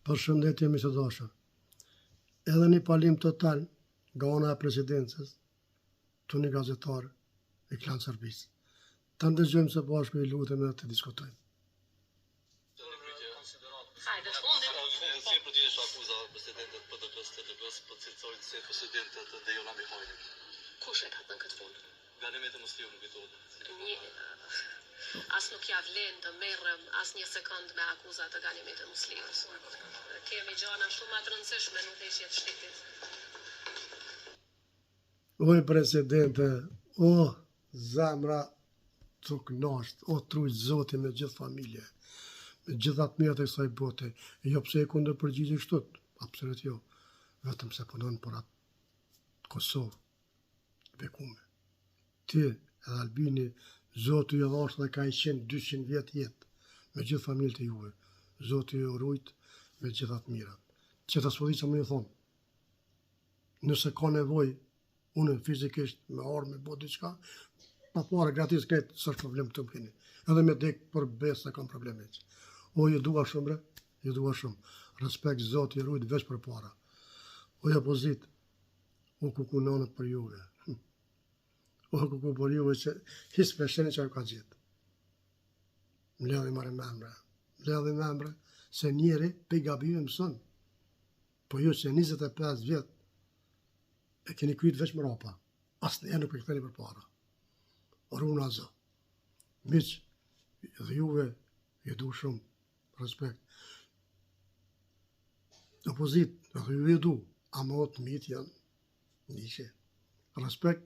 Përshëndetje miq të dashur. Edhe një palim total nga ana e presidencës, të një gazetar i klan Serbisë. Ta ndëgjojmë së bashku, i lutem, edhe të diskutojmë. Si e përgjigjesh akuza presidentet PDP-s, TDP-s, për cilësojnë si presidentët dhe Jona Mihajli? Kush e ka thënë këtë fund? Ganimetë Musliu nuk i thotë. As nuk ja vlen të merrem as një sekond me akuzat të Ganimetë Musliut. Kemi gjëra shumë të rëndësishme në ndeshjet e shtetit. Oj presidente, o zemra të knasht, o truj Zoti me gjithë familje, me gjithat mirat e kësaj bote. Jo pse e kundër përgjigje kështu, absolut jo. Vetëm se punon për atë Kosovë, bekume. Ti edhe Albini, Zoti ju dhash dhe ka 100-200 vjet jetë, me gjithë familjet e juve. Zoti ju rujt me gjithat mirat. Që të sfodit që më një thonë, nëse ka nevoj, unë fizikisht me armë, me bo diçka, pa pare gratis këtë, s'është problem të më keni. Edhe me dek për besë se kam probleme që. O, ju dua shumë, bre, ju dua shumë. Respekt, Zoti ju rujt veç për para. O, opozit, o kuku nanët për juve. O kuku për juve që hisë pesheni që ajo ka gjithë. Mledhi marë membre, se njeri pe gabime mësën. Po ju që 25 vjetë, e keni kryt veç më rapa. Asë në e nuk e këtheni për para. Runa zë. Miq, dhe juve, ju du shumë, respekt. Opozit, dhe juve ju du, ama o të mitë janë, njëshe. Respekt,